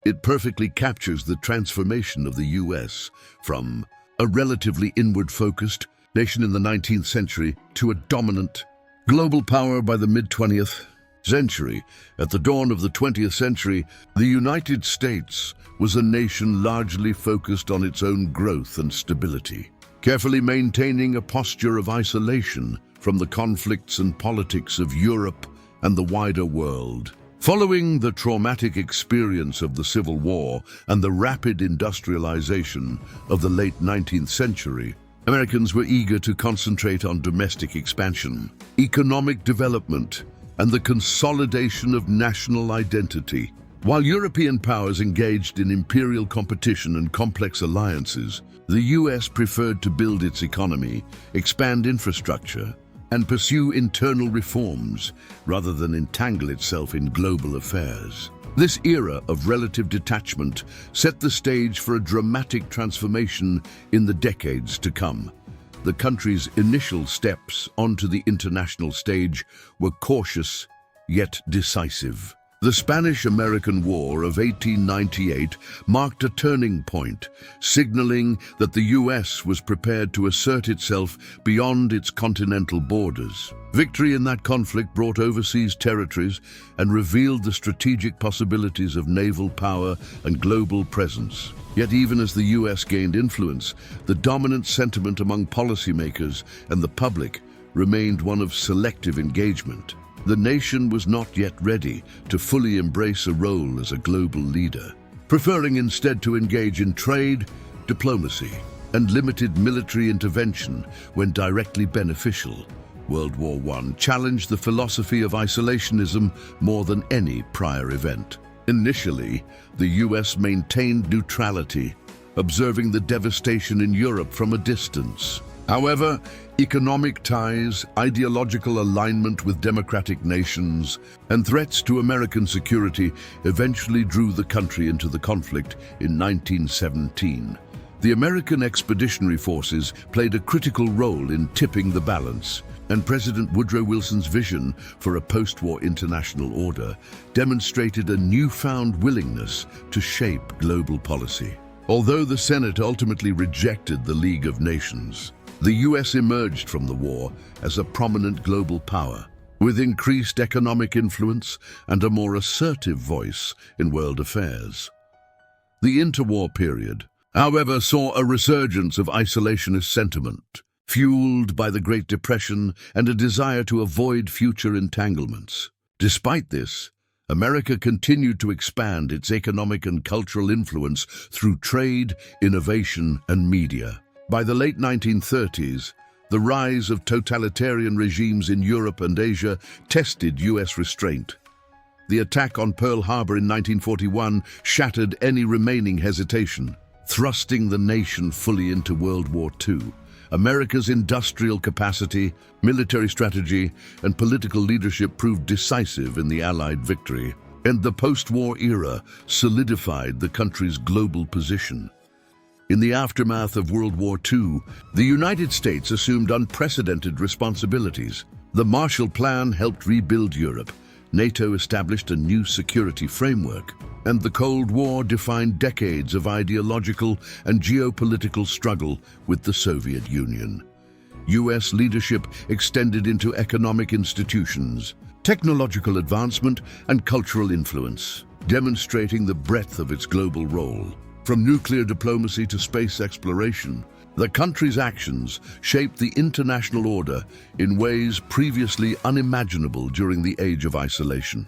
It perfectly captures the transformation of the US from a relatively inward-focused nation in the 19th century to a dominant global power by the mid-20th century. At the dawn of the 20th century, the United States was a nation largely focused on its own growth and stability, carefully maintaining a posture of isolation from the conflicts and politics of Europe and the wider world. Following the traumatic experience of the Civil War and the rapid industrialization of the late 19th century, Americans were eager to concentrate on domestic expansion, economic development, and the consolidation of national identity. While European powers engaged in imperial competition and complex alliances, the US preferred to build its economy, expand infrastructure, and pursue internal reforms rather than entangle itself in global affairs. This era of relative detachment set the stage for a dramatic transformation in the decades to come. The country's initial steps onto the international stage were cautious yet decisive. The Spanish-American War of 1898 marked a turning point, signaling that the US was prepared to assert itself beyond its continental borders. Victory in that conflict brought overseas territories and revealed the strategic possibilities of naval power and global presence. Yet even as the US gained influence, the dominant sentiment among policymakers and the public remained one of selective engagement. The nation was not yet ready to fully embrace a role as a global leader, preferring instead to engage in trade, diplomacy, and limited military intervention when directly beneficial. World War I challenged the philosophy of isolationism more than any prior event. Initially, the US maintained neutrality, observing the devastation in Europe from a distance. However, economic ties, ideological alignment with democratic nations, and threats to American security eventually drew the country into the conflict in 1917. The American Expeditionary Forces played a critical role in tipping the balance, and President Woodrow Wilson's vision for a post-war international order demonstrated a newfound willingness to shape global policy. Although the Senate ultimately rejected the League of Nations, the US emerged from the war as a prominent global power, with increased economic influence and a more assertive voice in world affairs. The interwar period, however, saw a resurgence of isolationist sentiment, fueled by the Great Depression and a desire to avoid future entanglements. Despite this, America continued to expand its economic and cultural influence through trade, innovation, and media. By the late 1930s, the rise of totalitarian regimes in Europe and Asia tested US restraint. The attack on Pearl Harbor in 1941 shattered any remaining hesitation, thrusting the nation fully into World War II. America's industrial capacity, military strategy, and political leadership proved decisive in the Allied victory, and the post-war era solidified the country's global position. In the aftermath of World War II, the United States assumed unprecedented responsibilities. The Marshall Plan helped rebuild Europe, NATO established a new security framework, and the Cold War defined decades of ideological and geopolitical struggle with the Soviet Union. US leadership extended into economic institutions, technological advancement, and cultural influence, demonstrating the breadth of its global role. From nuclear diplomacy to space exploration, the country's actions shaped the international order in ways previously unimaginable during the age of isolation.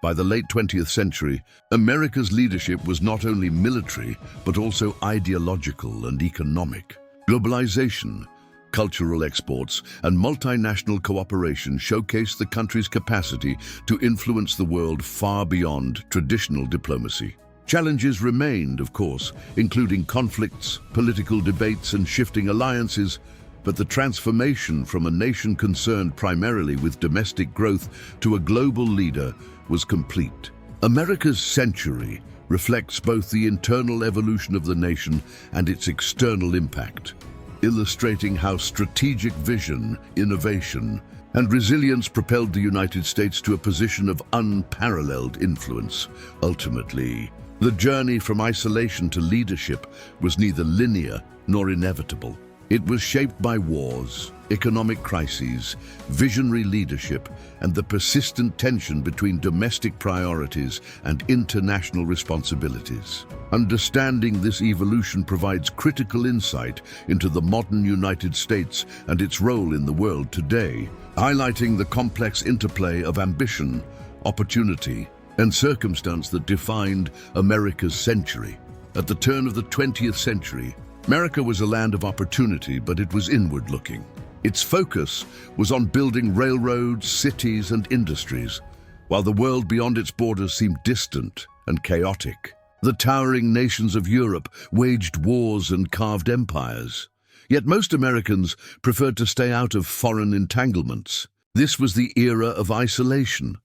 By the late 20th century, America's leadership was not only military, but also ideological and economic. Globalization, cultural exports, and multinational cooperation showcased the country's capacity to influence the world far beyond traditional diplomacy. Challenges remained, of course, including conflicts, political debates, and shifting alliances, but the transformation from a nation concerned primarily with domestic growth to a global leader was complete. America's century reflects both the internal evolution of the nation and its external impact, illustrating how strategic vision, innovation, and resilience propelled the United States to a position of unparalleled influence. Ultimately, The journey from isolation to leadership was neither linear nor inevitable. It was shaped by wars, economic crises, visionary leadership, and the persistent tension between domestic priorities and international responsibilities. Understanding this evolution provides critical insight into the modern United States and its role in the world today, highlighting the complex interplay of ambition, opportunity, and circumstance that defined America's century. At the turn of the 20th century, America was a land of opportunity, but it was inward-looking. Its focus was on building railroads, cities, and industries, while the world beyond its borders seemed distant and chaotic. The towering nations of Europe waged wars and carved empires. Yet most Americans preferred to stay out of foreign entanglements. This was the era of isolation,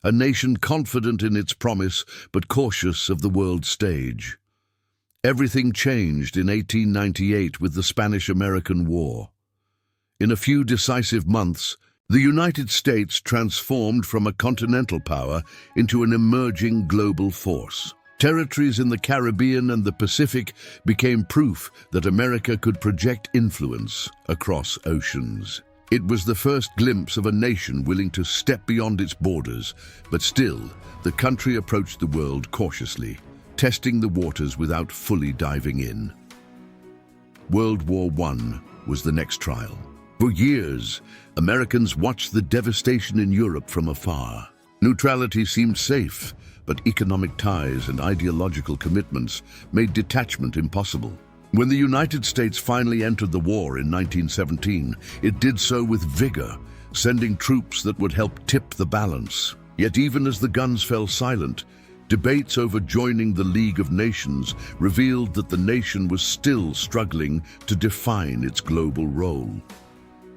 a nation confident in its promise but cautious of the world stage. Everything changed in 1898 with the Spanish-American War. In a few decisive months, the United States transformed from a continental power into an emerging global force. Territories in the Caribbean and the Pacific became proof that America could project influence across oceans. It was the first glimpse of a nation willing to step beyond its borders, but still, the country approached the world cautiously, testing the waters without fully diving in. World War I was the next trial. For years, Americans watched the devastation in Europe from afar. Neutrality seemed safe, but economic ties and ideological commitments made detachment impossible. When the United States finally entered the war in 1917, it did so with vigor, sending troops that would help tip the balance. Yet even as the guns fell silent, debates over joining the League of Nations revealed that the nation was still struggling to define its global role.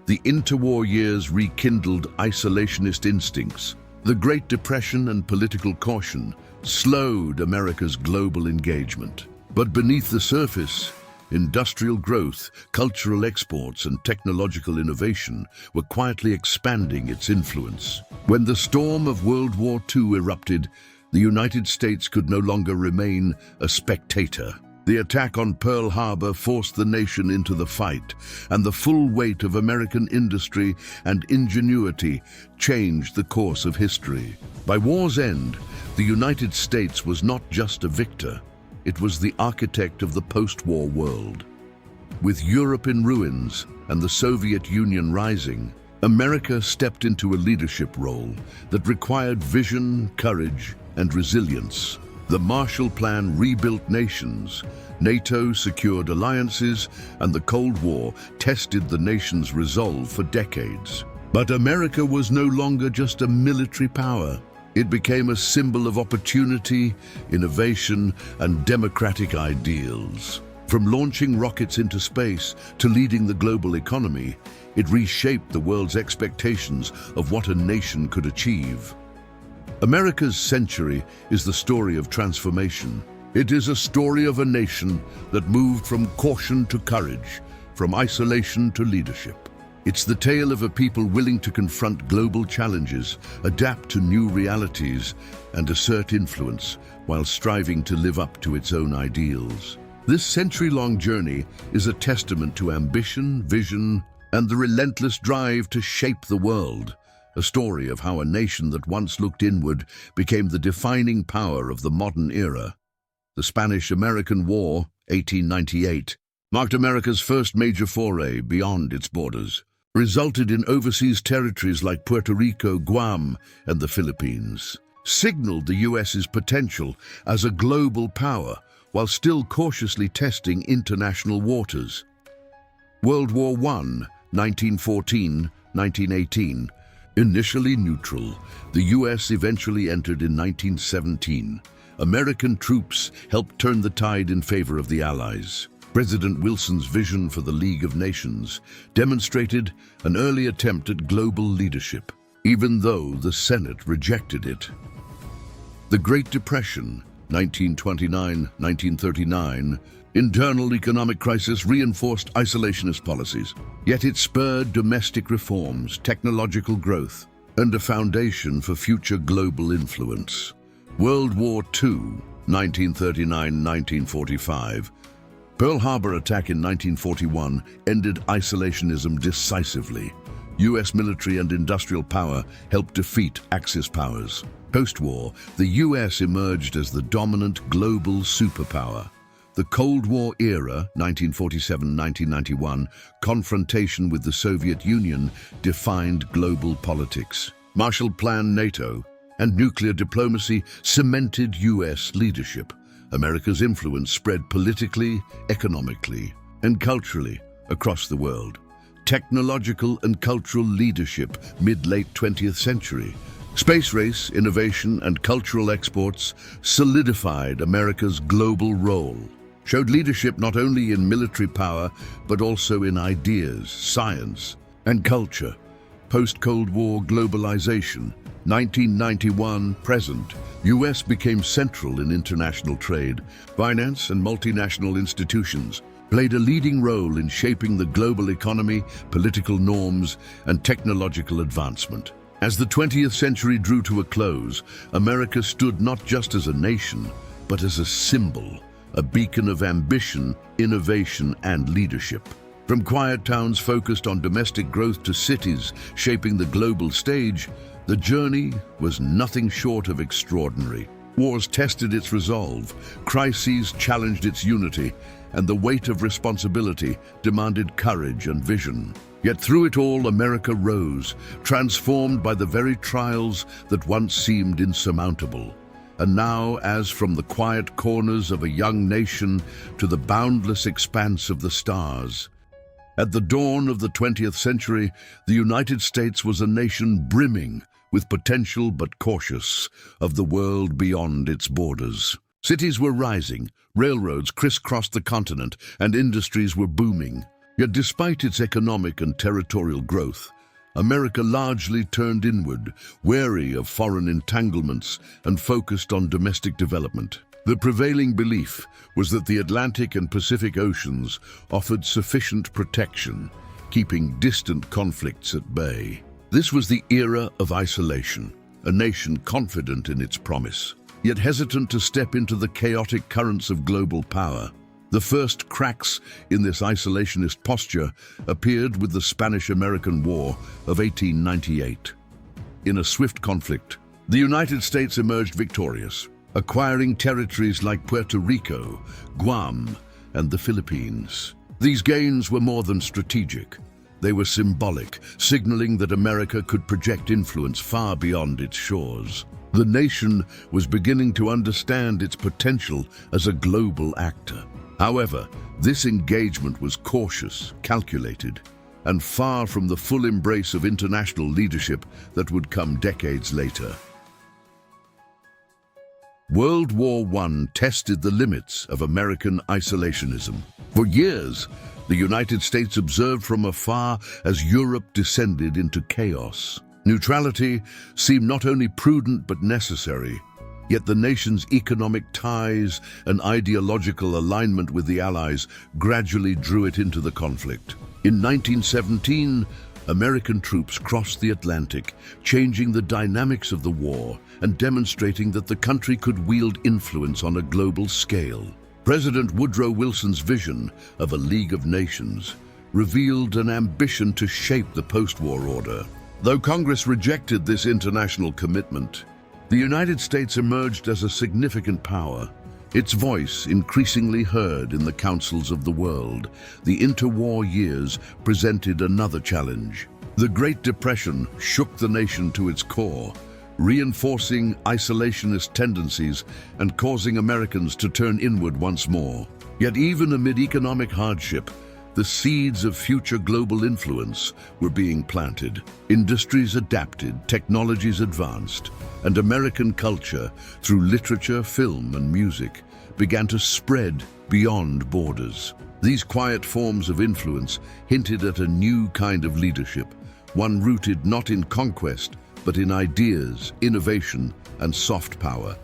The interwar years rekindled isolationist instincts. The Great Depression and political caution slowed America's global engagement. But beneath the surface, industrial growth, cultural exports, and technological innovation were quietly expanding its influence. When the storm of World War II erupted, the United States could no longer remain a spectator. The attack on Pearl Harbor forced the nation into the fight, and the full weight of American industry and ingenuity changed the course of history. By war's end, the United States was not just a victor, it was the architect of the post-war world. With Europe in ruins and the Soviet Union rising, America stepped into a leadership role that required vision, courage, and resilience. The Marshall Plan rebuilt nations, NATO secured alliances, and the Cold War tested the nation's resolve for decades. But America was no longer just a military power. It became a symbol of opportunity, innovation, and democratic ideals. From launching rockets into space to leading the global economy, it reshaped the world's expectations of what a nation could achieve. America's century is the story of transformation. It is a story of a nation that moved from caution to courage, from isolation to leadership. It's the tale of a people willing to confront global challenges, adapt to new realities, and assert influence while striving to live up to its own ideals. This century-long journey is a testament to ambition, vision, and the relentless drive to shape the world. A story of how a nation that once looked inward became the defining power of the modern era. The Spanish-American War, 1898, marked America's first major foray beyond its borders, resulted in overseas territories like Puerto Rico, Guam, and the Philippines, signaled the US's potential as a global power while still cautiously testing international waters. World War I, 1914-1918, initially neutral, the U.S. eventually entered in 1917. American troops helped turn the tide in favor of the Allies. President Wilson's vision for the League of Nations demonstrated an early attempt at global leadership, even though the Senate rejected it. The Great Depression, 1929-1939, internal economic crisis reinforced isolationist policies, yet it spurred domestic reforms, technological growth, and a foundation for future global influence. World War II, 1939–1945. Pearl Harbor attack in 1941 ended isolationism decisively. U.S. military and industrial power helped defeat Axis powers. Post-war, the U.S. emerged as the dominant global superpower. The Cold War era, 1947–1991, confrontation with the Soviet Union defined global politics. Marshall Plan, NATO, and nuclear diplomacy cemented U.S. leadership. America's influence spread politically, economically, and culturally across the world. Technological and cultural leadership, mid-late 20th century. Space race, innovation, and cultural exports solidified America's global role. Showed leadership not only in military power, but also in ideas, science, and culture. Post-Cold War globalization, 1991 present, U.S. became central in international trade. Finance and multinational institutions played a leading role in shaping the global economy, political norms, and technological advancement. As the 20th century drew to a close, America stood not just as a nation, but as a symbol, a beacon of ambition, innovation, and leadership. From quiet towns focused on domestic growth to cities shaping the global stage, the journey was nothing short of extraordinary. Wars tested its resolve, crises challenged its unity, and the weight of responsibility demanded courage and vision. Yet through it all, America rose, transformed by the very trials that once seemed insurmountable. And now, as from the quiet corners of a young nation to the boundless expanse of the stars. At the dawn of the 20th century, the United States was a nation brimming with potential but cautious of the world beyond its borders. Cities were rising, railroads crisscrossed the continent, and industries were booming. Yet despite its economic and territorial growth, America largely turned inward, wary of foreign entanglements and focused on domestic development. The prevailing belief was that the Atlantic and Pacific Oceans offered sufficient protection, keeping distant conflicts at bay. This was the era of isolation, a nation confident in its promise, yet hesitant to step into the chaotic currents of global power. The first cracks in this isolationist posture appeared with the Spanish-American War of 1898. In a swift conflict, the United States emerged victorious, acquiring territories like Puerto Rico, Guam, and the Philippines. These gains were more than strategic. They were symbolic, signaling that America could project influence far beyond its shores. The nation was beginning to understand its potential as a global actor. However, this engagement was cautious, calculated, and far from the full embrace of international leadership that would come decades later. World War I tested the limits of American isolationism. For years, the United States observed from afar as Europe descended into chaos. Neutrality seemed not only prudent but necessary. Yet the nation's economic ties and ideological alignment with the Allies gradually drew it into the conflict. In 1917, American troops crossed the Atlantic, changing the dynamics of the war and demonstrating that the country could wield influence on a global scale. President Woodrow Wilson's vision of a League of Nations revealed an ambition to shape the post-war order. Though Congress rejected this international commitment, the United States emerged as a significant power, its voice increasingly heard in the councils of the world. The interwar years presented another challenge. The Great Depression shook the nation to its core, reinforcing isolationist tendencies and causing Americans to turn inward once more. Yet even amid economic hardship, the seeds of future global influence were being planted. Industries adapted, technologies advanced, and American culture, through literature, film, and music, began to spread beyond borders. These quiet forms of influence hinted at a new kind of leadership, one rooted not in conquest, but in ideas, innovation, and soft power.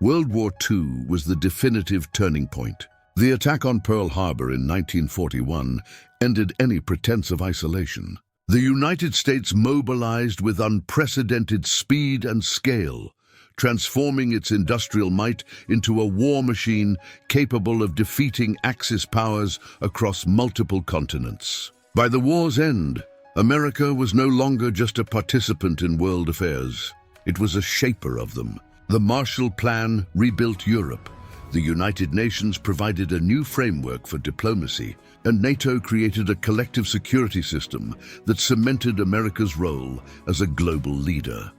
World War II was the definitive turning point. The attack on Pearl Harbor in 1941 ended any pretense of isolation. The United States mobilized with unprecedented speed and scale, transforming its industrial might into a war machine capable of defeating Axis powers across multiple continents. By the war's end, America was no longer just a participant in world affairs. It was a shaper of them. The Marshall Plan rebuilt Europe. The United Nations provided a new framework for diplomacy, and NATO created a collective security system that cemented America's role as a global leader.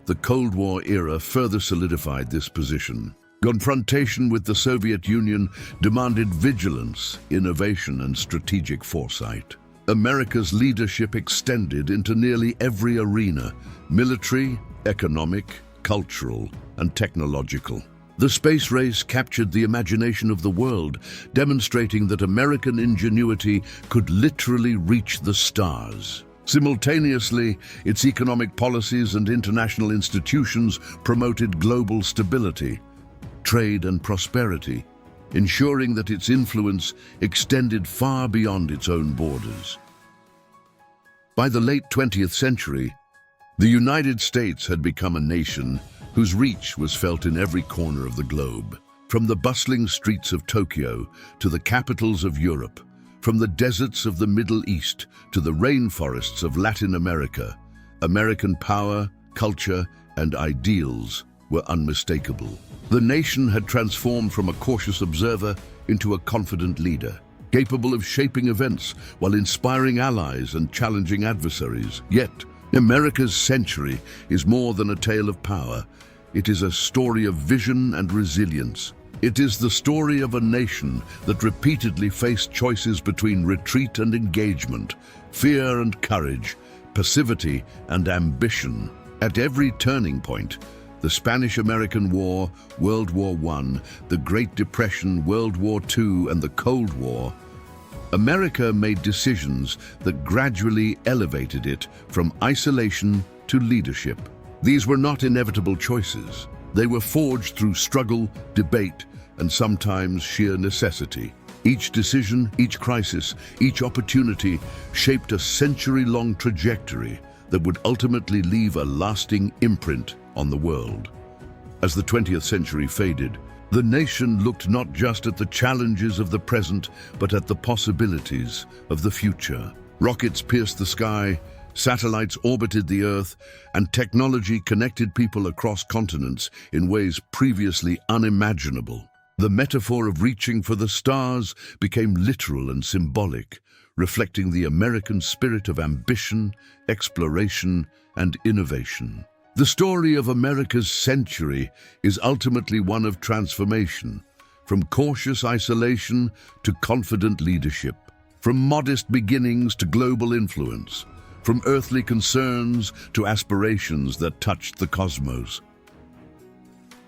The Cold War era further solidified this position. Confrontation with the Soviet Union demanded vigilance, innovation, and strategic foresight. America's leadership extended into nearly every arena: military, economic, cultural, and technological. The space race captured the imagination of the world, demonstrating that American ingenuity could literally reach the stars. Simultaneously, its economic policies and international institutions promoted global stability, trade, and prosperity, ensuring that its influence extended far beyond its own borders. By the late 20th century, the United States had become a nation whose reach was felt in every corner of the globe. From the bustling streets of Tokyo to the capitals of Europe, from the deserts of the Middle East to the rainforests of Latin America, American power, culture, and ideals were unmistakable. The nation had transformed from a cautious observer into a confident leader, capable of shaping events while inspiring allies and challenging adversaries. Yet, America's century is more than a tale of power. It is a story of vision and resilience. It is the story of a nation that repeatedly faced choices between retreat and engagement, fear and courage, passivity and ambition. At every turning point, the Spanish-American War, World War I, the Great Depression, World War II, and the Cold War, America made decisions that gradually elevated it from isolation to leadership. These were not inevitable choices. They were forged through struggle, debate, and sometimes sheer necessity. Each decision, each crisis, each opportunity shaped a century-long trajectory that would ultimately leave a lasting imprint on the world. As the 20th century faded, the nation looked not just at the challenges of the present, but at the possibilities of the future. Rockets pierced the sky, satellites orbited the Earth, and technology connected people across continents in ways previously unimaginable. The metaphor of reaching for the stars became literal and symbolic, reflecting the American spirit of ambition, exploration, and innovation. The story of America's century is ultimately one of transformation, from cautious isolation to confident leadership, from modest beginnings to global influence, from earthly concerns to aspirations that touched the cosmos.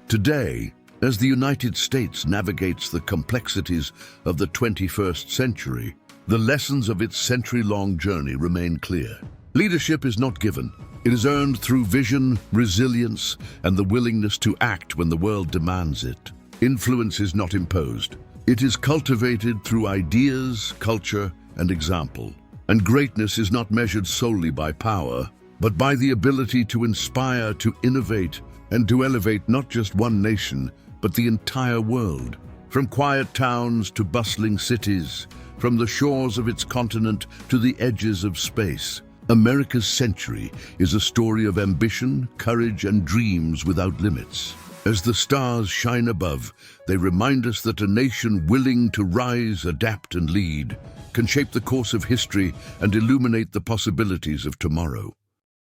Today, as the United States navigates the complexities of the 21st century, the lessons of its century-long journey remain clear. Leadership is not given. It is earned through vision, resilience, and the willingness to act when the world demands it. Influence is not imposed. It is cultivated through ideas, culture, and example. And greatness is not measured solely by power, but by the ability to inspire, to innovate, and to elevate not just one nation, but the entire world. From quiet towns to bustling cities, from the shores of its continent to the edges of space, America's century is a story of ambition, courage, and dreams without limits. As the stars shine above, they remind us that a nation willing to rise, adapt, and lead can shape the course of history and illuminate the possibilities of tomorrow.